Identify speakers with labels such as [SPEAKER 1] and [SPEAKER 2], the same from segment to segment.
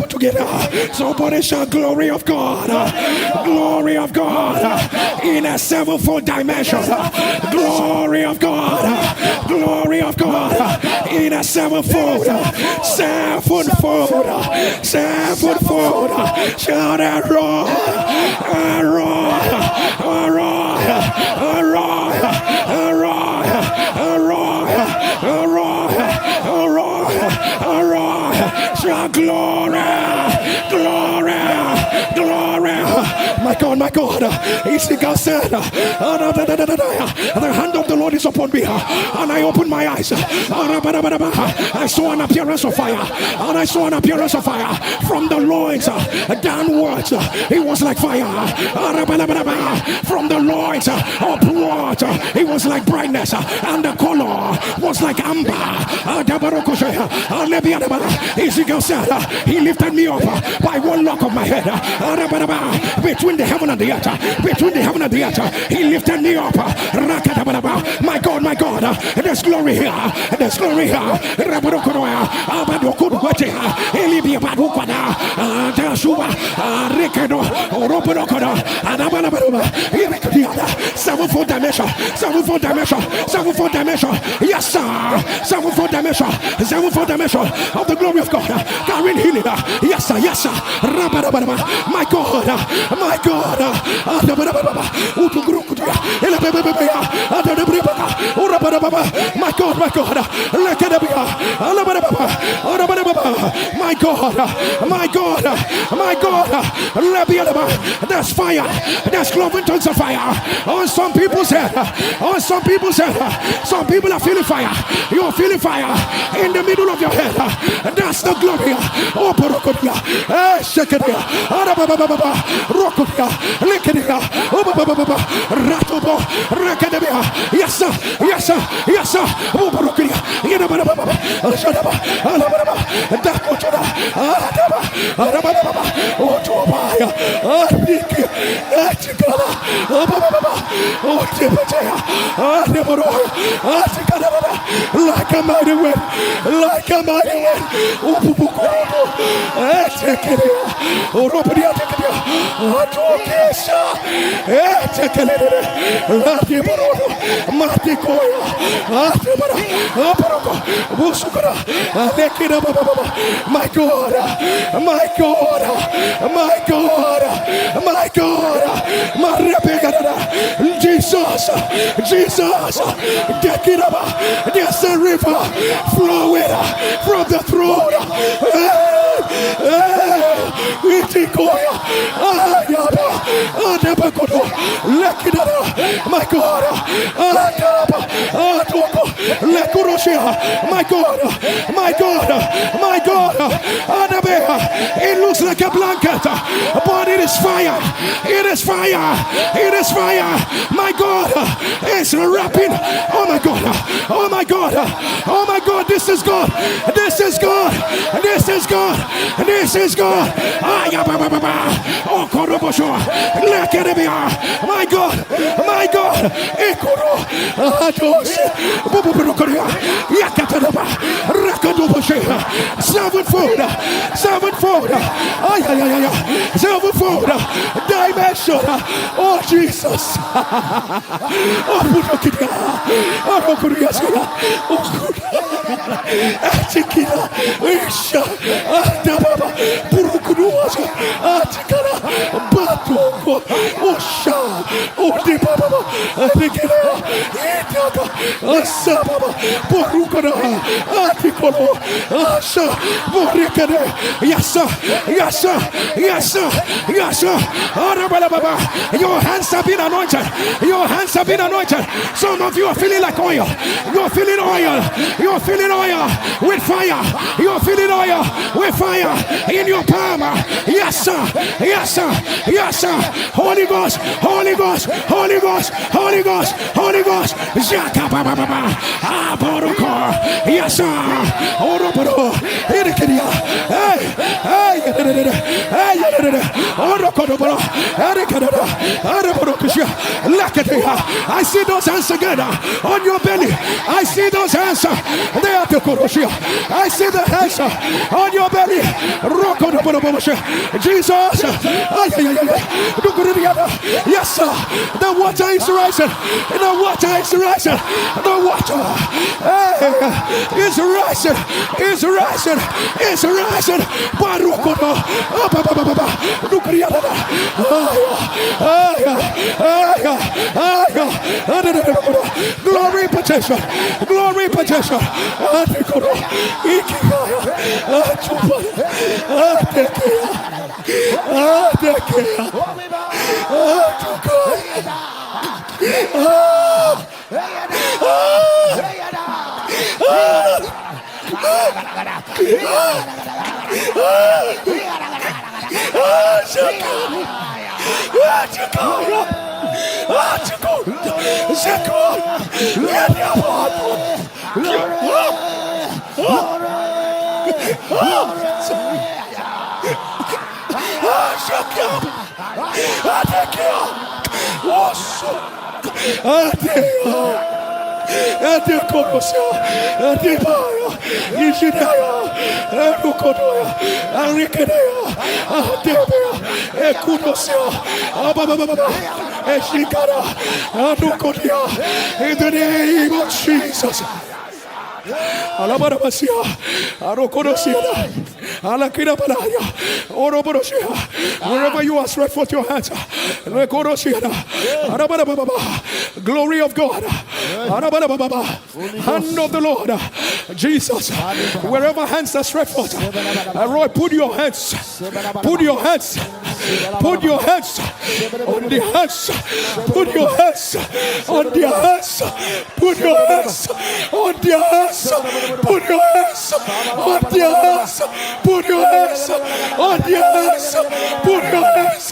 [SPEAKER 1] Together. Somebody shout glory of God. Glory of God in a sevenfold dimension. Glory of God. Glory of God in a sevenfold. Sevenfold. Sevenfold. Shout El-Roi. El-Roi. El-Roi. El-Roi. El-Roi. El-Roi. El-Roi. El-Roi. El-Roi. Shout glory. Glory. Glory. My God, my God. Ezekiel said, the hand of the Lord is upon me. And I opened my eyes. I saw an appearance of fire. And I saw an appearance of fire from the loins downwards. It was like fire. From the loins upwards. It was like brightness. And the color was like amber. Ezekiel said, he lifted me up by one lock of my head. Between the heaven and the earth. Between the heaven and the earth. He lifted me up. My God, my God. There's glory here. There's glory here. Sevenfold dimension. Sevenfold dimension. Sevenfold dimension. Yes, sir. Sevenfold dimension. Sevenfold dimension of the glory of God. Carrying healing. Yes, sir. Yes, sir. My God. My God. My God, my God, my God, my God, my God, there's fire, there's cloven tongues of fire on some people's head, on some people's head. Some people are feeling fire. You're feeling fire in the middle of your head. That's the glory. Oh, Porokodia, Shekadia, Rokodia, Likadia, Ratobo, Rakadabia. Yes, sir, yes, sir, yes, sir. Oh, Porokodia, Shadaba, Alabama, Dakotada, Adaba, Arababa, Otobaya, Ariki, Atikala, Oh, Tipatea, Adeboro, Atikala, like a mighty wind, like a mighty wind. Upupuko, Etikia, Oropadia, Atokesha, Etikale, Latiboro, Matikoya, Atibara, Aparoko, Busukara, Atekida, my God, my God, my God, my God, my Rebecca, Jesus, Jesus, Dekidaba, there's a river flowing from the throne. Itikoya, Ayaba, Adebakodo, Lekidara, my God, Adaba, Adoko, Lekuroshia, my God, my God, my God, Adabea. It looks like a blanket, but it is fire, it is fire, it is fire. My God, it's wrapping. Oh my God, oh my God, oh my God, this is God, this is God, this is God, this is God. Oh, Korobosho, my God, my God, Ekoro, Atos, Buburukoria, Yakatanaba, Rakadoboshe, sevenfold, sevenfold, sevenfold dimension. Oh, Jesus. Oh, Burukia, oh, Kuriaska, oh, Atikina, Isha, Adababa, Burukuruaska, Atikana, Batoko, Osha, Odibaba, Atikina, Itaka, Asababa, Burukana, Atikolo, Asha, Burikane, yes, sir, yes, sir, yes, sir, yes, sir. Your hands have been anointed. Your hands have been anointed. Some of you are feeling like oil. You're feeling oil. You're feeling oil with fire. You're feeling oil with fire in your palm. Yes, sir. Yes, sir. Yes, sir. Holy Ghost. Holy Ghost. Holy Ghost. Holy Ghost. Holy Ghost. Yes, sir. Hey, hey, hey, hey. I see those hands again on your belly. I see those hands. They are the Koroshia. I see the hands on your belly. Jesus. Yes, sir. The water is rising. The water is rising. The water is rising. Is rising. Is rising. Glory petition. Glory petition. In the name of Jesus. Wherever you are, stretch forth your hands. Glory of God. Hand of the Lord. Jesus. Wherever hands are stretched forth. El-Roi, put your hands. Put your hands. Put your hands on the hands. Put your hands on the hands. Put your hands on the hands. Put your hands on the hands. Put your hands on the hands. Put your hands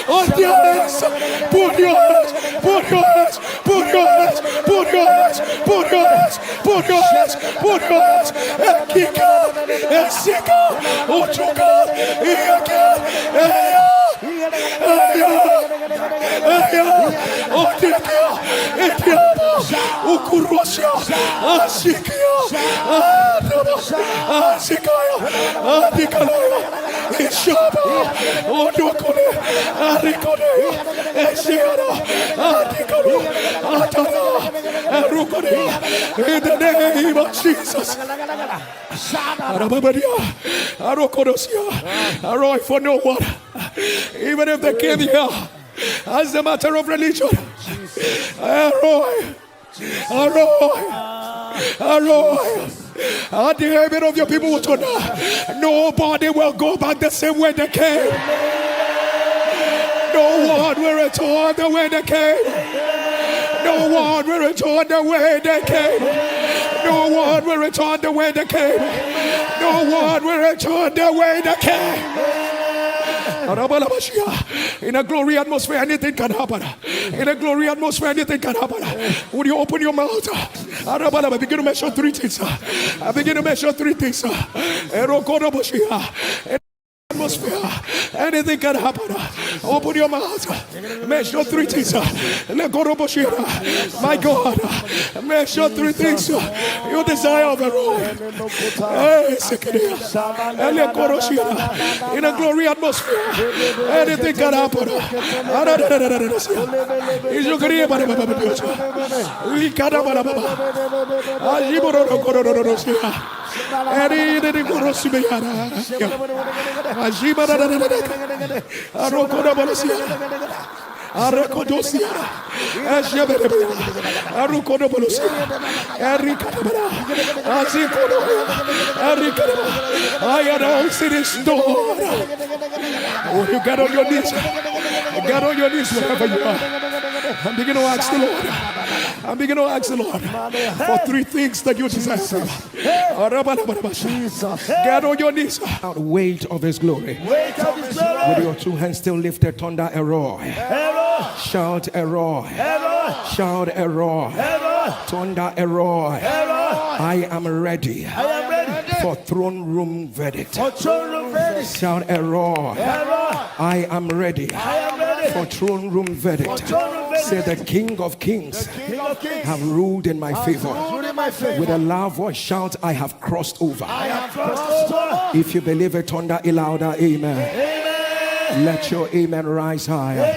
[SPEAKER 1] on the hands. Put your hands. Put your hands. Put your hands. Put your hands. Put your hands. Put your hands. Put your hands. Kika. Sika. Ochuka. Iyaka. In the name of Jesus. El-Roi, for no one, even if they came here as a matter of religion, El-Roi, at the heaven of your people will turn. Nobody will go back the same way they came. No one will return the way they came. No one will return the way they came. No one will return the way they came. No one will return the way they came. In a glory atmosphere, anything can happen. In a glory atmosphere, anything can happen. Would you open your mouth? Begin to measure three things. I begin to measure three things. Atmosphere, anything can happen. Open your mouth. Measure three things. My God, measure three things. You desire of El-Roi. In a glory atmosphere, anything can happen. I announce it is done. Oh, you get on your knees. Get on your knees wherever you are. I'm beginning to ask the Lord. I'm beginning to ask the Lord for three things that you desire. Get on your knees. The weight of His glory. With your two hands still lifted, thunder El-Roi. Shout El-Roi. Shout El-Roi. Thunder El-Roi. I am ready for throne room verdict. Shout El-Roi. I am ready for throne room verdict. Say the King of Kings have ruled in my favor. With a loud voice, shout, I have crossed over. If you believe it, thunder a louder amen. Let your amen rise higher.